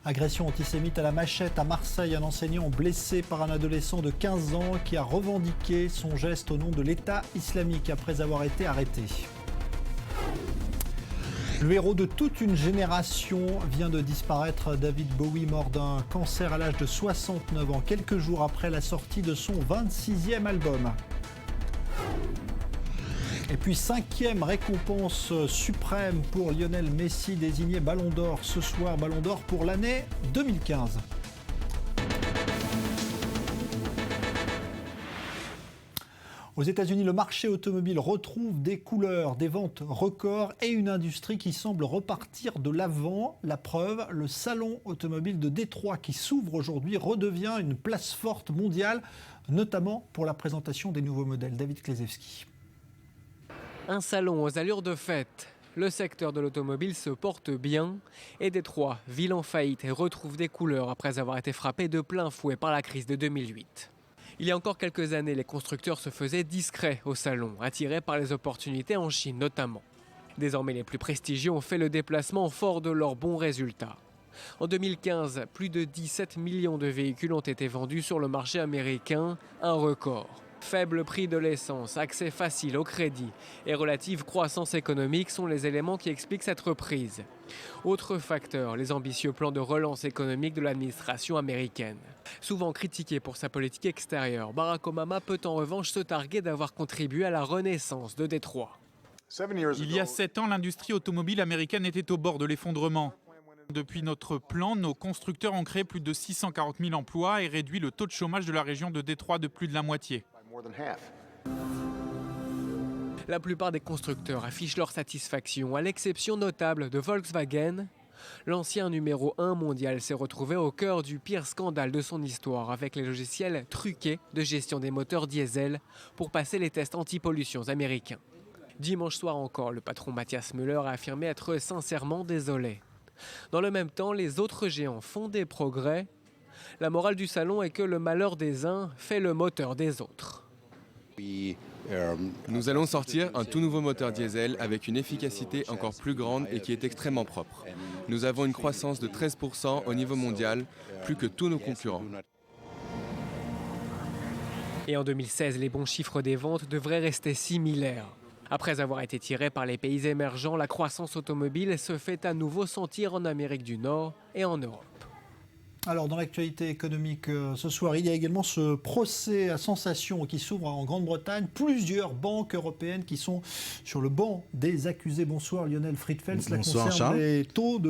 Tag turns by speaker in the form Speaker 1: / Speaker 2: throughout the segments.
Speaker 1: Agression antisémite à la machette à Marseille, un enseignant blessé par un adolescent de 15 ans qui a revendiqué son geste au nom de l'État islamique après avoir été arrêté. Le héros de toute une génération vient de disparaître. David Bowie, mort d'un cancer à l'âge de 69 ans, quelques jours après la sortie de son 26e album. Et puis 5e récompense suprême pour Lionel Messi, désigné Ballon d'Or ce soir, Ballon d'Or pour l'année 2015. Aux États-Unis, le marché automobile retrouve des couleurs, des ventes records et une industrie qui semble repartir de l'avant. La preuve, le salon automobile de Détroit qui s'ouvre aujourd'hui redevient une place forte mondiale, notamment pour la présentation des nouveaux modèles. David Klezewski.
Speaker 2: Un salon aux allures de fête. Le secteur de l'automobile se porte bien et Détroit, ville en faillite, retrouve des couleurs après avoir été frappé de plein fouet par la crise de 2008. Il y a encore quelques années, les constructeurs se faisaient discrets au salon, attirés par les opportunités en Chine notamment. Désormais, les plus prestigieux ont fait le déplacement fort de leurs bons résultats. En 2015, plus de 17 millions de véhicules ont été vendus sur le marché américain, un record. Faible prix de l'essence, accès facile au crédit et relative croissance économique sont les éléments qui expliquent cette reprise. Autre facteur, les ambitieux plans de relance économique de l'administration américaine. Souvent critiqué pour sa politique extérieure, Barack Obama peut en revanche se targuer d'avoir contribué à la renaissance de Détroit.
Speaker 3: Il y a 7 ans, l'industrie automobile américaine était au bord de l'effondrement. Depuis notre plan, nos constructeurs ont créé plus de 640 000 emplois et réduit le taux de chômage de la région de Détroit de plus de la moitié.
Speaker 2: La plupart des constructeurs affichent leur satisfaction, à l'exception notable de Volkswagen. L'ancien numéro 1 mondial s'est retrouvé au cœur du pire scandale de son histoire avec les logiciels truqués de gestion des moteurs diesel pour passer les tests anti-pollution américains. Dimanche soir encore, le patron Matthias Müller a affirmé être sincèrement désolé. Dans le même temps, les autres géants font des progrès. La morale du salon est que le malheur des uns fait le moteur des autres.
Speaker 4: Nous allons sortir un tout nouveau moteur diesel avec une efficacité encore plus grande et qui est extrêmement propre. Nous avons une croissance de 13% au niveau mondial, plus que tous nos concurrents.
Speaker 2: Et en 2016, les bons chiffres des ventes devraient rester similaires. Après avoir été tirés par les pays émergents, la croissance automobile se fait à nouveau sentir en Amérique du Nord et en Europe.
Speaker 1: Alors, dans l'actualité économique ce soir, il y a également ce procès à sensation qui s'ouvre en Grande-Bretagne. Plusieurs banques européennes qui sont sur le banc des accusés. Bonsoir Lionel Friedfeld. Cela concerne
Speaker 5: Charles.
Speaker 1: les taux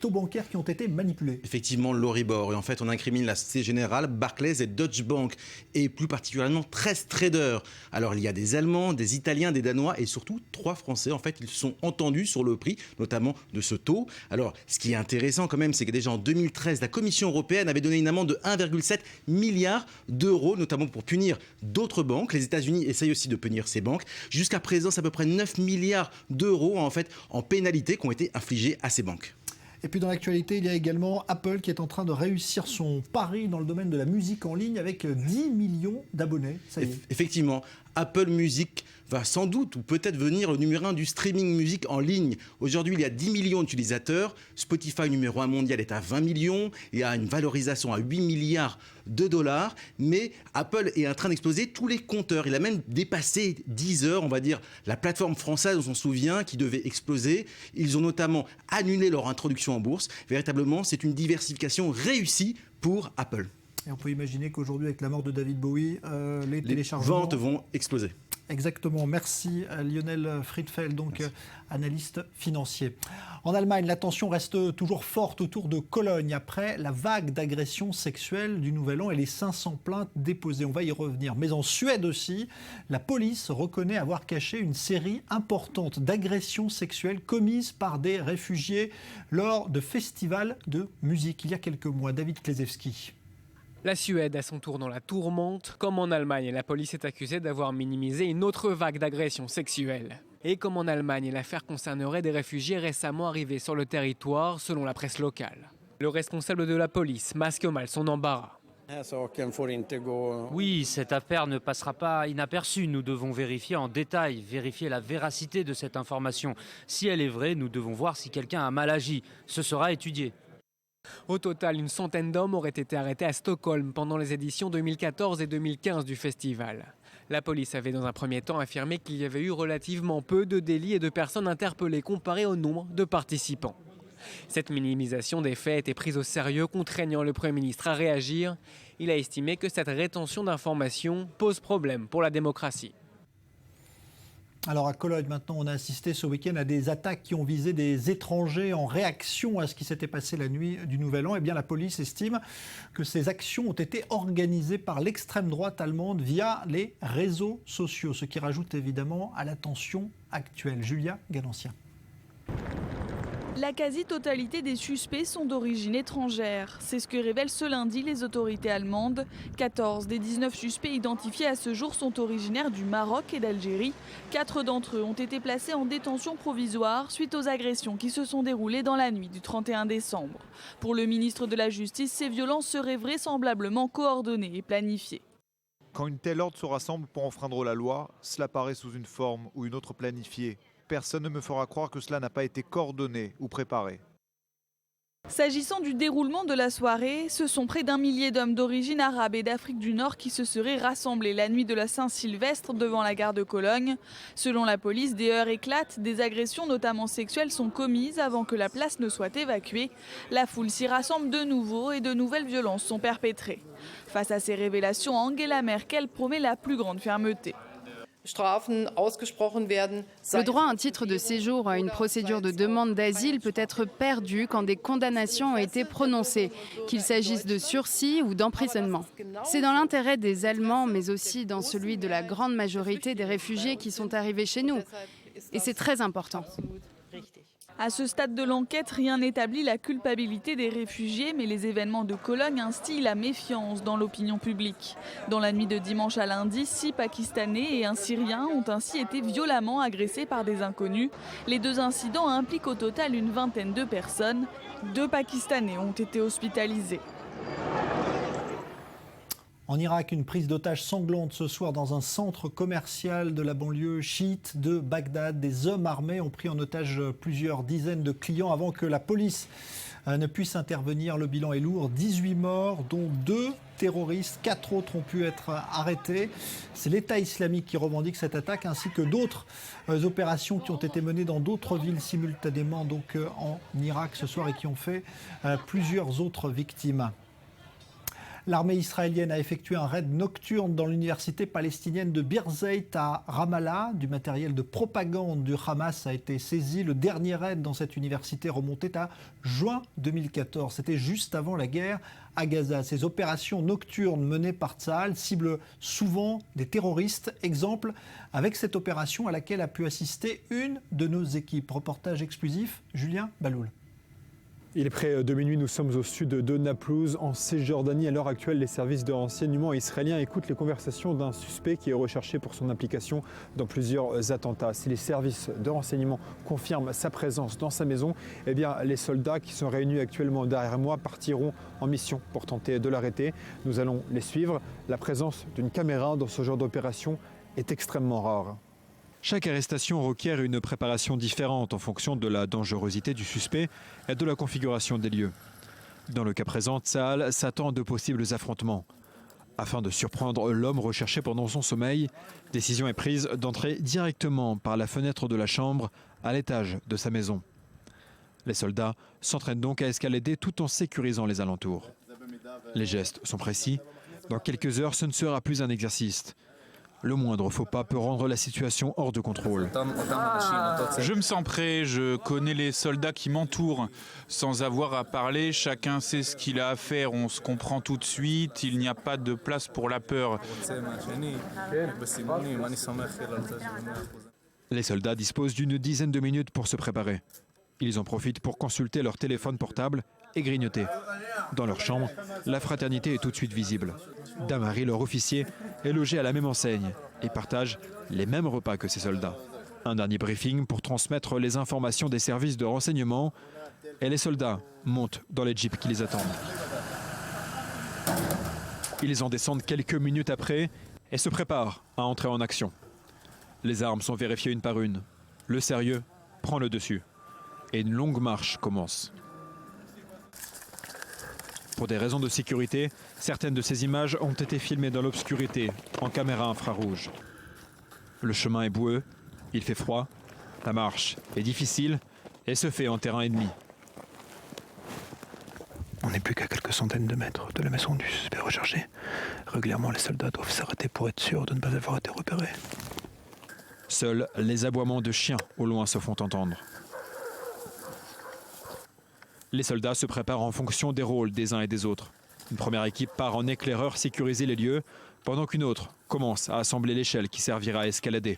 Speaker 1: taux bancaires qui ont été manipulés.
Speaker 5: Effectivement, l'Euribor. Et en fait, on incrimine la Société Générale, Barclays et Deutsche Bank. Et plus particulièrement 13 traders. Alors, il y a des Allemands, des Italiens, des Danois et surtout 3 Français. En fait, ils sont entendus sur le prix, notamment de ce taux. Alors, ce qui est intéressant quand même, c'est que déjà en 2013, la Commission européenne avait donné une amende de 1,7 milliard d'euros, notamment pour punir d'autres banques. Les États-Unis essayent aussi de punir ces banques. Jusqu'à présent, c'est à peu près 9 milliards d'euros en pénalités qui ont été infligées à ces banques.
Speaker 1: Et puis dans l'actualité, il y a également Apple qui est en train de réussir son pari dans le domaine de la musique en ligne avec 10 millions d'abonnés. Ça y est.
Speaker 5: Effectivement, Apple Music va sans doute ou peut-être devenir le numéro 1 du streaming musique en ligne. Aujourd'hui, il y a 10 millions d'utilisateurs. Spotify, numéro 1 mondial, est à 20 millions. Il y a une valorisation à 8 milliards de dollars. Mais Apple est en train d'exploser tous les compteurs. Il a même dépassé Deezer, on va dire, la plateforme française, on s'en souvient, qui devait exploser. Ils ont notamment annulé leur introduction en bourse. Véritablement, c'est une diversification réussie pour Apple.
Speaker 1: Et on peut imaginer qu'aujourd'hui, avec la mort de David Bowie, les téléchargements...
Speaker 5: ventes vont exploser.
Speaker 1: Exactement, merci à Lionel Friedfeld, donc analyste financier. En Allemagne, la tension reste toujours forte autour de Cologne après la vague d'agressions sexuelles du Nouvel An et les 500 plaintes déposées. On va y revenir. Mais en Suède aussi, la police reconnaît avoir caché une série importante d'agressions sexuelles commises par des réfugiés lors de festivals de musique il y a quelques mois. David Klezewski.
Speaker 2: La Suède, à son tour dans la tourmente, comme en Allemagne, la police est accusée d'avoir minimisé une autre vague d'agressions sexuelles. Et comme en Allemagne, l'affaire concernerait des réfugiés récemment arrivés sur le territoire, selon la presse locale. Le responsable de la police masque mal son embarras.
Speaker 6: Oui, cette affaire ne passera pas inaperçue. Nous devons vérifier en détail, vérifier la véracité de cette information. Si elle est vraie, nous devons voir si quelqu'un a mal agi. Ce sera étudié.
Speaker 2: Au total, une centaine d'hommes auraient été arrêtés à Stockholm pendant les éditions 2014 et 2015 du festival. La police avait dans un premier temps affirmé qu'il y avait eu relativement peu de délits et de personnes interpellées comparé au nombre de participants. Cette minimisation des faits était prise au sérieux, contraignant le Premier ministre à réagir. Il a estimé que cette rétention d'informations pose problème pour la démocratie.
Speaker 1: Alors à Cologne, maintenant, on a assisté ce week-end à des attaques qui ont visé des étrangers en réaction à ce qui s'était passé la nuit du Nouvel An. Eh bien, la police estime que ces actions ont été organisées par l'extrême droite allemande via les réseaux sociaux, ce qui rajoute évidemment à la tension actuelle. Julia Ganancien.
Speaker 7: La quasi-totalité des suspects sont d'origine étrangère. C'est ce que révèlent ce lundi les autorités allemandes. 14 des 19 suspects identifiés à ce jour sont originaires du Maroc et d'Algérie. 4 d'entre eux ont été placés en détention provisoire suite aux agressions qui se sont déroulées dans la nuit du 31 décembre. Pour le ministre de la Justice, ces violences seraient vraisemblablement coordonnées et planifiées.
Speaker 8: Quand une telle horde se rassemble pour enfreindre la loi, cela paraît sous une forme ou une autre planifiée. Personne ne me fera croire que cela n'a pas été coordonné ou préparé.
Speaker 7: S'agissant du déroulement de la soirée, ce sont près d'1 millier d'hommes d'origine arabe et d'Afrique du Nord qui se seraient rassemblés la nuit de la Saint-Sylvestre devant la gare de Cologne. Selon la police, des heurts éclatent, des agressions notamment sexuelles sont commises avant que la place ne soit évacuée. La foule s'y rassemble de nouveau et de nouvelles violences sont perpétrées. Face à ces révélations, Angela Merkel promet la plus grande fermeté.
Speaker 9: Le droit à un titre de séjour à une procédure de demande d'asile peut être perdu quand des condamnations ont été prononcées, qu'il s'agisse de sursis ou d'emprisonnement. C'est dans l'intérêt des Allemands, mais aussi dans celui de la grande majorité des réfugiés qui sont arrivés chez nous. Et c'est très important.
Speaker 7: À ce stade de l'enquête, rien n'établit la culpabilité des réfugiés, mais les événements de Cologne instillent la méfiance dans l'opinion publique. Dans la nuit de dimanche à lundi, 6 Pakistanais et un Syrien ont ainsi été violemment agressés par des inconnus. Les 2 incidents impliquent au total une vingtaine de personnes. 2 Pakistanais ont été hospitalisés.
Speaker 1: En Irak, une prise d'otage sanglante ce soir dans un centre commercial de la banlieue chiite de Bagdad. Des hommes armés ont pris en otage plusieurs dizaines de clients avant que la police ne puisse intervenir. Le bilan est lourd, 18 morts, dont 2 terroristes. 4 autres ont pu être arrêtés. C'est l'État islamique qui revendique cette attaque, ainsi que d'autres opérations qui ont été menées dans d'autres villes simultanément donc, en Irak ce soir et qui ont fait plusieurs autres victimes. L'armée israélienne a effectué un raid nocturne dans l'université palestinienne de Birzeit à Ramallah. Du matériel de propagande du Hamas a été saisi. Le dernier raid dans cette université remontait à juin 2014. C'était juste avant la guerre à Gaza. Ces opérations nocturnes menées par Tsahal ciblent souvent des terroristes. Exemple avec cette opération à laquelle a pu assister une de nos équipes. Reportage exclusif, Julien Baloul.
Speaker 10: Il est près de minuit, nous sommes au sud de Naplouse, en Cisjordanie. À l'heure actuelle, les services de renseignement israéliens écoutent les conversations d'un suspect qui est recherché pour son implication dans plusieurs attentats. Si les services de renseignement confirment sa présence dans sa maison, eh bien, les soldats qui sont réunis actuellement derrière moi partiront en mission pour tenter de l'arrêter. Nous allons les suivre. La présence d'une caméra dans ce genre d'opération est extrêmement rare.
Speaker 11: Chaque arrestation requiert une préparation différente en fonction de la dangerosité du suspect et de la configuration des lieux. Dans le cas présent, Tsahal s'attend à de possibles affrontements. Afin de surprendre l'homme recherché pendant son sommeil, décision est prise d'entrer directement par la fenêtre de la chambre à l'étage de sa maison. Les soldats s'entraînent donc à escalader tout en sécurisant les alentours. Les gestes sont précis. Dans quelques heures, ce ne sera plus un exercice. Le moindre faux pas peut rendre la situation hors de contrôle.
Speaker 3: Je me sens prêt, je connais les soldats qui m'entourent. Sans avoir à parler, chacun sait ce qu'il a à faire, on se comprend tout de suite, il n'y a pas de place pour la peur.
Speaker 11: Les soldats disposent d'une dizaine de minutes pour se préparer. Ils en profitent pour consulter leur téléphone portable et grignoter. Dans leur chambre, la fraternité est tout de suite visible. Damari, leur officier, est logé à la même enseigne et partage les mêmes repas que ses soldats. Un dernier briefing pour transmettre les informations des services de renseignement et les soldats montent dans les jeeps qui les attendent. Ils en descendent quelques minutes après et se préparent à entrer en action. Les armes sont vérifiées une par une. Le sérieux prend le dessus et une longue marche commence. Pour des raisons de sécurité, certaines de ces images ont été filmées dans l'obscurité, en caméra infrarouge. Le chemin est boueux, il fait froid, la marche est difficile et se fait en terrain ennemi.
Speaker 12: On n'est plus qu'à quelques centaines de mètres de la maison du suspect recherché. Régulièrement, les soldats doivent s'arrêter pour être sûrs de ne pas avoir été repérés.
Speaker 11: Seuls les aboiements de chiens au loin se font entendre. Les soldats se préparent en fonction des rôles des uns et des autres. Une première équipe part en éclaireur sécuriser les lieux, pendant qu'une autre commence à assembler l'échelle qui servira à escalader.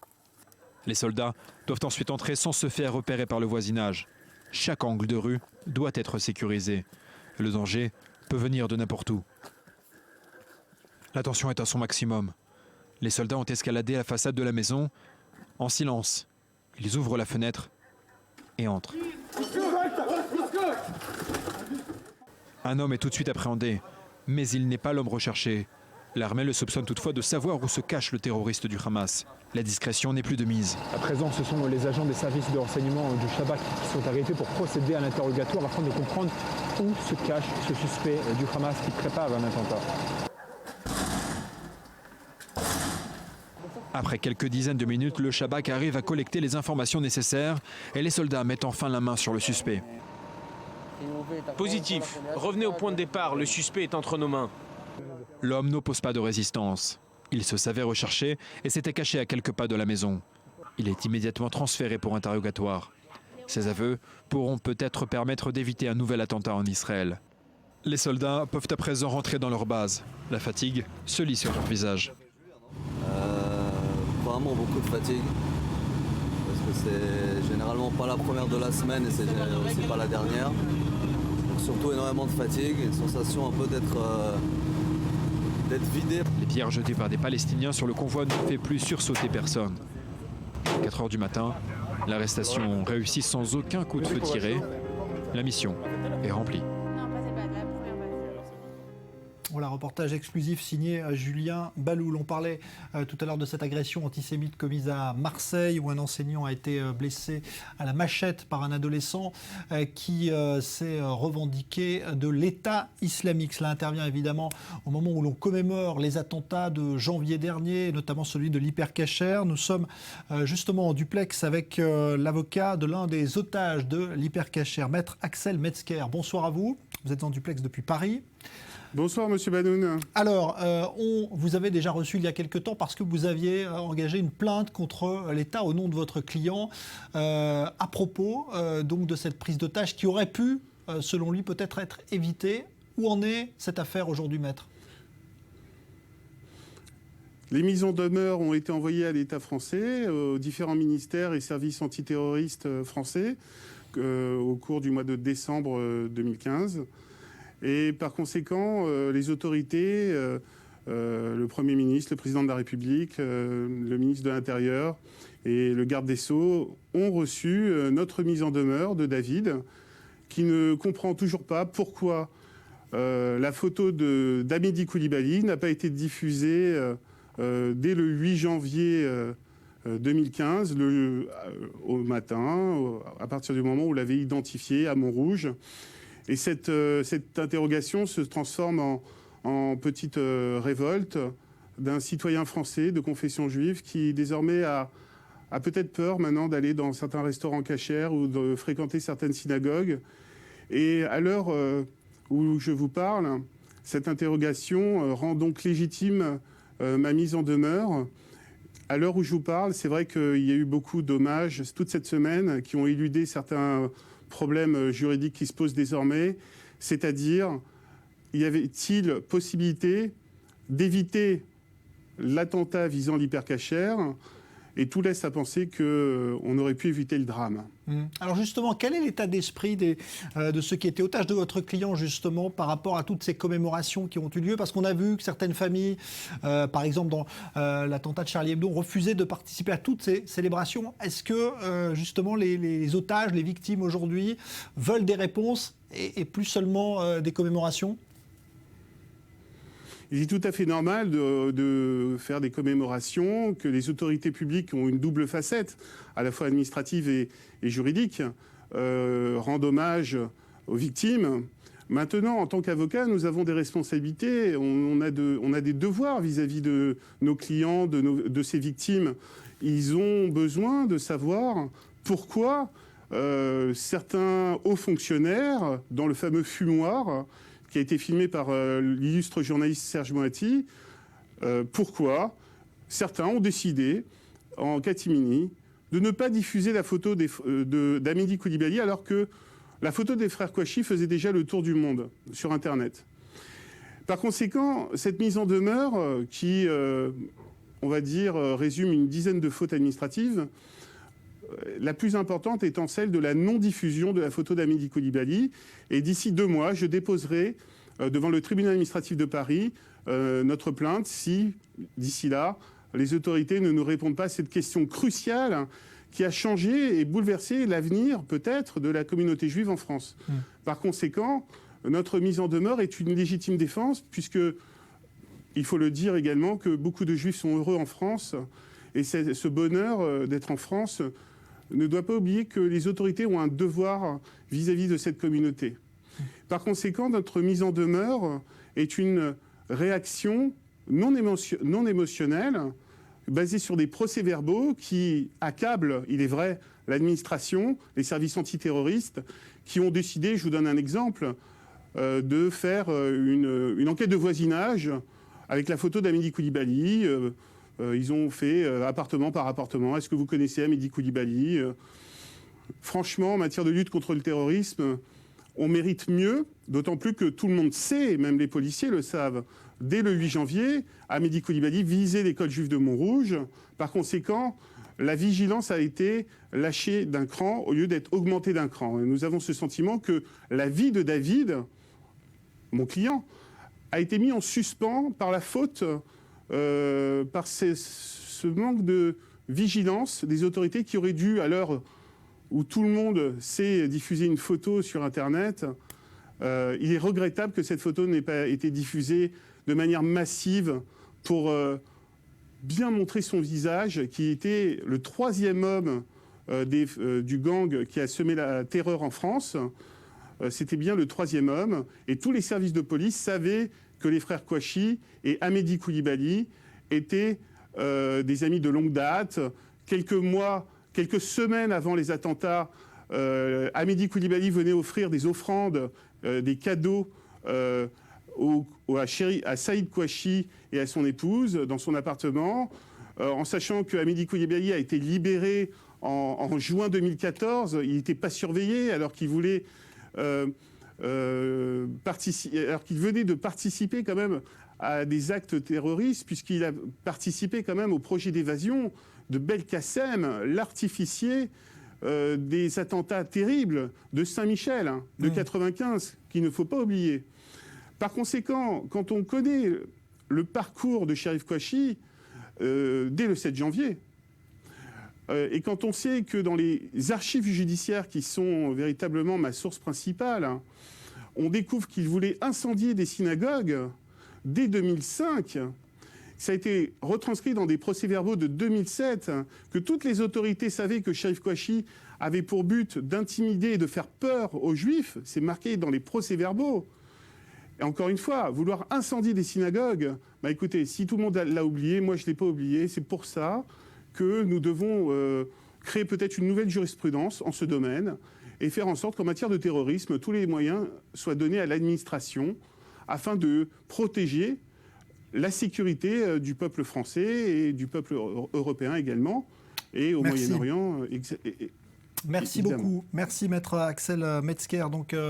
Speaker 11: Les soldats doivent ensuite entrer sans se faire repérer par le voisinage. Chaque angle de rue doit être sécurisé. Le danger peut venir de n'importe où. La tension est à son maximum. Les soldats ont escaladé la façade de la maison. En silence, ils ouvrent la fenêtre et entrent. Un homme est tout de suite appréhendé, mais il n'est pas l'homme recherché. L'armée le soupçonne toutefois de savoir où se cache le terroriste du Hamas. La discrétion n'est plus de mise.
Speaker 10: À présent, ce sont les agents des services de renseignement du Shabak qui sont arrivés pour procéder à l'interrogatoire afin de comprendre où se cache ce suspect du Hamas qui prépare un attentat.
Speaker 11: Après quelques dizaines de minutes, le Shabak arrive à collecter les informations nécessaires et les soldats mettent enfin la main sur le suspect.
Speaker 13: Positif. Revenez au point de départ, le suspect est entre nos mains.
Speaker 11: L'homme n'oppose pas de résistance. Il se savait recherché et s'était caché à quelques pas de la maison. Il est immédiatement transféré pour interrogatoire. Ses aveux pourront peut-être permettre d'éviter un nouvel attentat en Israël. Les soldats peuvent à présent rentrer dans leur base. La fatigue se lit sur leur visage.
Speaker 14: Vraiment beaucoup de fatigue. Parce que c'est généralement pas la première de la semaine et c'est aussi pas la dernière. Donc surtout énormément de fatigue, une sensation un peu d'être vidé.
Speaker 11: Les pierres jetées par des Palestiniens sur le convoi ne fait plus sursauter personne. À 4 h du matin, l'arrestation réussit sans aucun coup de feu tiré. La mission est remplie.
Speaker 1: Voilà, reportage exclusif signé Julien Baloul. On parlait tout à l'heure de cette agression antisémite commise à Marseille où un enseignant a été blessé à la machette par un adolescent qui s'est revendiqué de l'État islamique. Cela intervient évidemment au moment où l'on commémore les attentats de janvier dernier, notamment celui de l'Hyper-Cacher. Nous sommes justement en duplex avec l'avocat de l'un des otages de l'Hyper-Cacher, maître Axel Metzger. Bonsoir à vous. Vous êtes en duplex depuis Paris.
Speaker 15: Bonsoir Monsieur Banoun.
Speaker 1: Alors, vous avez déjà reçu il y a quelque temps parce que vous aviez engagé une plainte contre l'État au nom de votre client à propos donc de cette prise d'otage qui aurait pu, selon lui, peut-être être évitée. Où en est cette affaire aujourd'hui, maître ?
Speaker 15: Les mises en demeure ont été envoyées à l'État français, aux différents ministères et services antiterroristes français au cours du mois de décembre 2015. Et par conséquent, les autorités, le Premier ministre, le Président de la République, le ministre de l'Intérieur et le garde des Sceaux ont reçu notre mise en demeure de David, qui ne comprend toujours pas pourquoi la photo d'Hamidi Koulibaly n'a pas été diffusée dès le 8 janvier 2015, au matin, à partir du moment où on l'avait identifié à Montrouge. Et cette interrogation se transforme en petite révolte d'un citoyen français de confession juive qui désormais a peut-être peur maintenant d'aller dans certains restaurants cachers ou de fréquenter certaines synagogues. Et à l'heure où je vous parle, cette interrogation rend donc légitime ma mise en demeure. À l'heure où je vous parle, c'est vrai qu'il y a eu beaucoup d'hommages toute cette semaine qui ont éludé certains problème juridique qui se pose désormais, c'est-à-dire, y avait-il possibilité d'éviter l'attentat visant l'Hyper-Cacher ? Et tout laisse à penser qu'on aurait pu éviter le drame.
Speaker 1: Alors justement, quel est l'état d'esprit de ceux qui étaient otages de votre client justement par rapport à toutes ces commémorations qui ont eu lieu ? Parce qu'on a vu que certaines familles, par exemple dans l'attentat de Charlie Hebdo, ont refusé de participer à toutes ces célébrations. Est-ce que justement les otages, les victimes aujourd'hui veulent des réponses et plus seulement des commémorations ?
Speaker 15: Il est tout à fait normal de faire des commémorations, que les autorités publiques ont une double facette, à la fois administrative et juridique, rendent hommage aux victimes. Maintenant, en tant qu'avocat, nous avons des responsabilités, on a des devoirs vis-à-vis de nos clients, de ces victimes. Ils ont besoin de savoir pourquoi certains hauts fonctionnaires, dans le fameux fumoir qui a été filmé par l'illustre journaliste Serge Moati, pourquoi certains ont décidé, en catimini, de ne pas diffuser la photo d'Amélie Coulibaly, alors que la photo des frères Kouachi faisait déjà le tour du monde sur Internet. Par conséquent, cette mise en demeure qui, on va dire, résume une dizaine de fautes administratives, la plus importante étant celle de la non-diffusion de la photo d'Amélie Coulibaly. Et d'ici 2 mois, je déposerai devant le tribunal administratif de Paris notre plainte si, d'ici là, les autorités ne nous répondent pas à cette question cruciale qui a changé et bouleversé l'avenir, peut-être, de la communauté juive en France. Par conséquent, notre mise en demeure est une légitime défense, puisque, il faut le dire également, que beaucoup de juifs sont heureux en France, et ce bonheur d'être en France ne doit pas oublier que les autorités ont un devoir vis-à-vis de cette communauté. Par conséquent, notre mise en demeure est une réaction non émotionnelle, basée sur des procès-verbaux qui accablent, il est vrai, l'administration, les services antiterroristes, qui ont décidé, je vous donne un exemple, de faire une enquête de voisinage avec la photo d'Amélie Coulibaly. Ils ont fait appartement par appartement. Est-ce que vous connaissez Amélie Coulibaly ? Franchement, en matière de lutte contre le terrorisme, on mérite mieux, d'autant plus que tout le monde sait, même les policiers le savent. Dès le 8 janvier, Amélie Coulibaly visait l'école juive de Montrouge. Par conséquent, la vigilance a été lâchée d'un cran au lieu d'être augmentée d'un cran. Et nous avons ce sentiment que la vie de David, mon client, a été mise en suspens par la faute, par ce manque de vigilance des autorités qui auraient dû, à l'heure où tout le monde sait diffuser une photo sur Internet, il est regrettable que cette photo n'ait pas été diffusée de manière massive pour bien montrer son visage, qui était le 3e homme du gang qui a semé la terreur en France. C'était bien le 3e homme. Et tous les services de police savaient que les frères Kouachi et Amélie Coulibaly étaient des amis de longue date. Quelques semaines avant les attentats, Amélie Coulibaly venait offrir des offrandes, des cadeaux à Saïd Kouachi et à son épouse dans son appartement, en sachant que Amélie Coulibaly a été libérée en juin 2014. Il n'était pas surveillé alors qu'il voulait alors qu'il venait de participer quand même à des actes terroristes, puisqu'il a participé quand même au projet d'évasion de Belkacem, l'artificier des attentats terribles de Saint-Michel, de 95, qu'il ne faut pas oublier. Par conséquent, quand on connaît le parcours de Cherif Kouachi dès le 7 janvier, et quand on sait que dans les archives judiciaires qui sont véritablement ma source principale, on découvre qu'il voulait incendier des synagogues dès 2005, ça a été retranscrit dans des procès-verbaux de 2007, que toutes les autorités savaient que Cherif Kouachi avait pour but d'intimider et de faire peur aux Juifs, c'est marqué dans les procès-verbaux. Et encore une fois, vouloir incendier des synagogues, bah écoutez, si tout le monde l'a oublié, moi je ne l'ai pas oublié, c'est pour ça que nous devons créer peut-être une nouvelle jurisprudence en ce domaine et faire en sorte qu'en matière de terrorisme, tous les moyens soient donnés à l'administration afin de protéger la sécurité du peuple français et du peuple européen également, et au Moyen-Orient.
Speaker 1: Merci évidemment. Beaucoup. Merci Maître Axel Metzger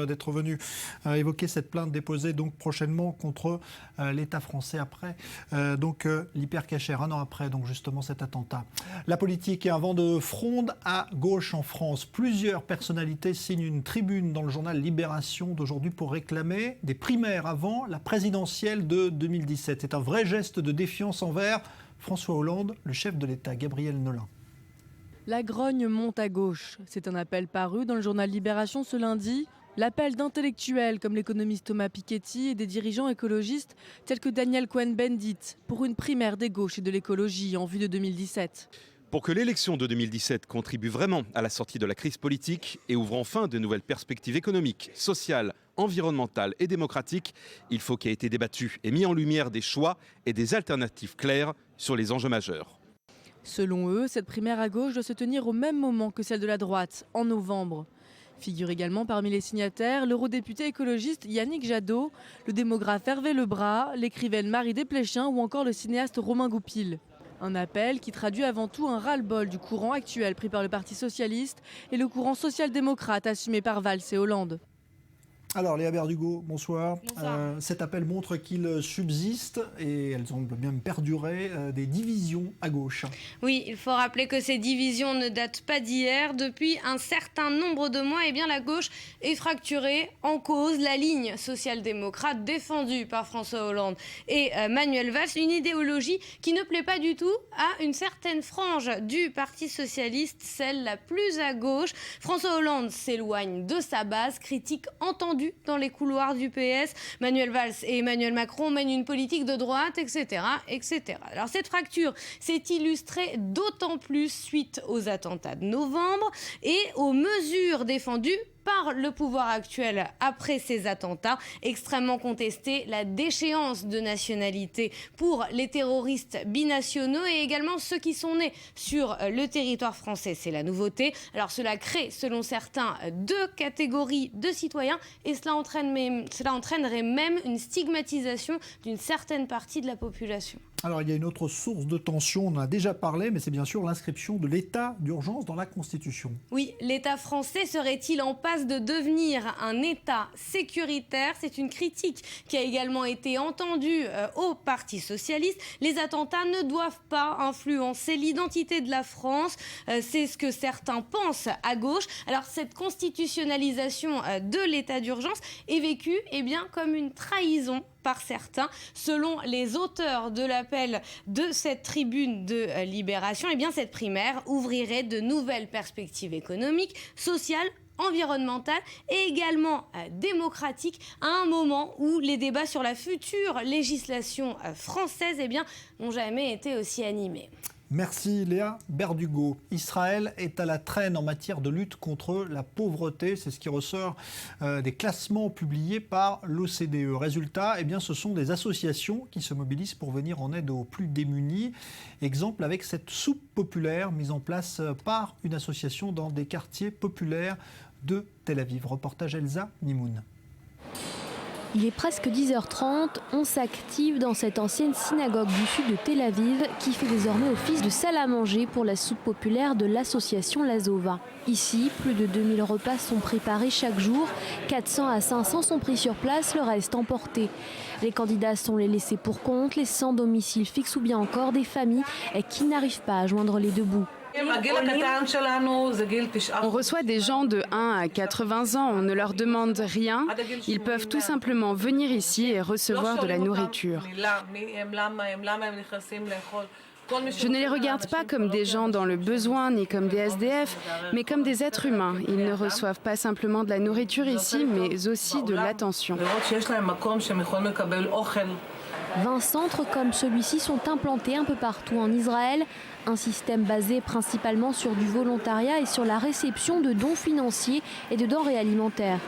Speaker 1: d'être venu évoquer cette plainte déposée donc prochainement contre l'État français après l'hypercacher, un an après donc justement cet attentat. La politique et un vent de fronde à gauche en France. Plusieurs personnalités signent une tribune dans le journal Libération d'aujourd'hui pour réclamer des primaires avant la présidentielle de 2017. C'est un vrai geste de défiance envers François Hollande, le chef de l'État. Gabriel Nolin.
Speaker 16: La grogne monte à gauche. C'est un appel paru dans le journal Libération ce lundi. L'appel d'intellectuels comme l'économiste Thomas Piketty et des dirigeants écologistes tels que Daniel Cohn-Bendit pour une primaire des gauches et de l'écologie en vue de 2017.
Speaker 17: Pour que l'élection de 2017 contribue vraiment à la sortie de la crise politique et ouvre enfin de nouvelles perspectives économiques, sociales, environnementales et démocratiques, il faut qu'il ait été débattu et mis en lumière des choix et des alternatives claires sur les enjeux majeurs.
Speaker 16: Selon eux, cette primaire à gauche doit se tenir au même moment que celle de la droite, en novembre. Figure également parmi les signataires l'eurodéputé écologiste Yannick Jadot, le démographe Hervé Lebras, l'écrivaine Marie Desplechin ou encore le cinéaste Romain Goupil. Un appel qui traduit avant tout un ras-le-bol du courant actuel pris par le Parti socialiste et le courant social-démocrate assumé par Valls et Hollande.
Speaker 1: Alors Léa Berdugo, bonsoir. Cet appel montre qu'il subsiste, et elles semblent bien perdurer, des divisions à gauche.
Speaker 18: Oui, il faut rappeler que ces divisions ne datent pas d'hier. Depuis un certain nombre de mois, la gauche est fracturée. En cause, la ligne social-démocrate défendue par François Hollande et Manuel Valls, une idéologie qui ne plaît pas du tout à une certaine frange du Parti socialiste, celle la plus à gauche. François Hollande s'éloigne de sa base, critique entendue dans les couloirs du PS. Manuel Valls et Emmanuel Macron mènent une politique de droite, etc., etc. Alors cette fracture s'est illustrée d'autant plus suite aux attentats de novembre et aux mesures défendues par le pouvoir actuel après ces attentats extrêmement contestés, la déchéance de nationalité pour les terroristes binationaux et également ceux qui sont nés sur le territoire français. C'est la nouveauté. Alors cela crée, selon certains, deux catégories de citoyens et cela entraînerait même une stigmatisation d'une certaine partie de la population.
Speaker 1: Alors il y a une autre source de tension, on en a déjà parlé, mais c'est bien sûr l'inscription de l'état d'urgence dans la Constitution.
Speaker 18: Oui, l'État français serait-il en passe de devenir un État sécuritaire? C'est une critique qui a également été entendue au Parti socialiste. Les attentats ne doivent pas influencer l'identité de la France, c'est ce que certains pensent à gauche. Alors cette constitutionnalisation de l'état d'urgence est vécue comme une trahison par certains. Selon les auteurs de l'appel de cette tribune de Libération, cette primaire ouvrirait de nouvelles perspectives économiques, sociales, environnementales et également démocratiques à un moment où les débats sur la future législation française n'ont jamais été aussi animés.
Speaker 1: Merci Léa Berdugo. Israël est à la traîne en matière de lutte contre la pauvreté. C'est ce qui ressort des classements publiés par l'OCDE. Résultat, ce sont des associations qui se mobilisent pour venir en aide aux plus démunis. Exemple avec cette soupe populaire mise en place par une association dans des quartiers populaires de Tel Aviv. Reportage Elsa Nimoun.
Speaker 19: Il est presque 10h30, on s'active dans cette ancienne synagogue du sud de Tel Aviv qui fait désormais office de salle à manger pour la soupe populaire de l'association Lazova. Ici, plus de 2000 repas sont préparés chaque jour, 400 à 500 sont pris sur place, le reste emporté. Les candidats sont les laissés pour compte, les sans domicile fixe ou bien encore des familles qui n'arrivent pas à joindre les deux bouts.
Speaker 9: On reçoit des gens de 1 à 80 ans, on ne leur demande rien. Ils peuvent tout simplement venir ici et recevoir de la nourriture. Je ne les regarde pas comme des gens dans le besoin ni comme des SDF, mais comme des êtres humains. Ils ne reçoivent pas simplement de la nourriture ici, mais aussi de l'attention.
Speaker 19: 20 centres comme celui-ci sont implantés un peu partout en Israël. Un système basé principalement sur du volontariat et sur la réception de dons financiers et de denrées alimentaires.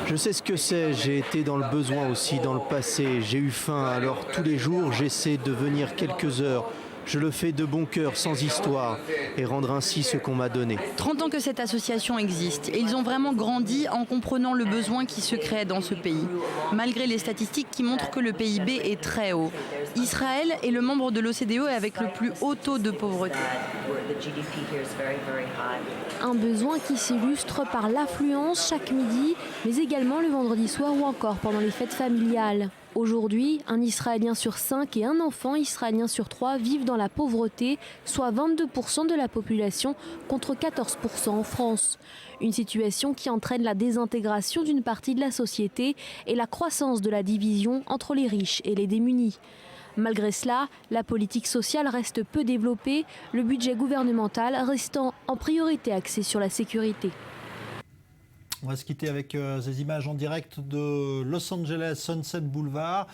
Speaker 20: Je sais ce que c'est, j'ai été dans le besoin aussi dans le passé. J'ai eu faim, alors tous les jours j'essaie de venir quelques heures. Je le fais de bon cœur, sans histoire, et rendre ainsi ce qu'on m'a donné.
Speaker 21: 30 ans que cette association existe, et ils ont vraiment grandi en comprenant le besoin qui se crée dans ce pays, malgré les statistiques qui montrent que le PIB est très haut. Israël est le membre de l'OCDE avec le plus haut taux de pauvreté.
Speaker 19: Un besoin qui s'illustre par l'affluence chaque midi, mais également le vendredi soir ou encore pendant les fêtes familiales. Aujourd'hui, un Israélien sur 5 et un enfant israélien sur 3 vivent dans la pauvreté, soit 22% de la population contre 14% en France. Une situation qui entraîne la désintégration d'une partie de la société et la croissance de la division entre les riches et les démunis. Malgré cela, la politique sociale reste peu développée, le budget gouvernemental restant en priorité axé sur la sécurité.
Speaker 1: On va se quitter avec ces images en direct de Los Angeles Sunset Boulevard.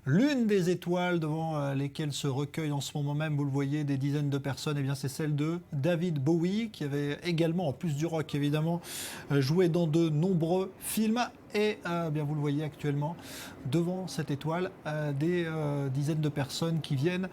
Speaker 1: L'une des étoiles devant lesquelles se recueillent en ce moment même, vous le voyez, des dizaines de personnes, eh bien c'est celle de David Bowie, qui avait également, en plus du rock évidemment, joué dans de nombreux films. Et bien vous le voyez actuellement, devant cette étoile, des dizaines de personnes qui viennent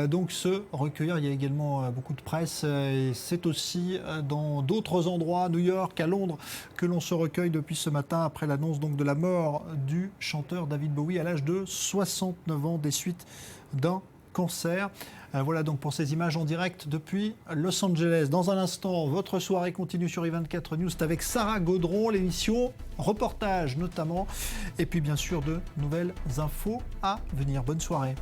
Speaker 1: donc se recueillir. Il y a également beaucoup de presse et c'est aussi dans d'autres endroits, New York, à Londres, que l'on se recueille depuis ce matin après l'annonce donc de la mort du chanteur David Bowie à l'âge de 69 ans des suites d'un cancer. Voilà donc pour ces images en direct depuis Los Angeles. Dans un instant, votre soirée continue sur i24 News. C'est avec Sarah Gaudron, l'émission reportage notamment. Et puis bien sûr de nouvelles infos à venir. Bonne soirée.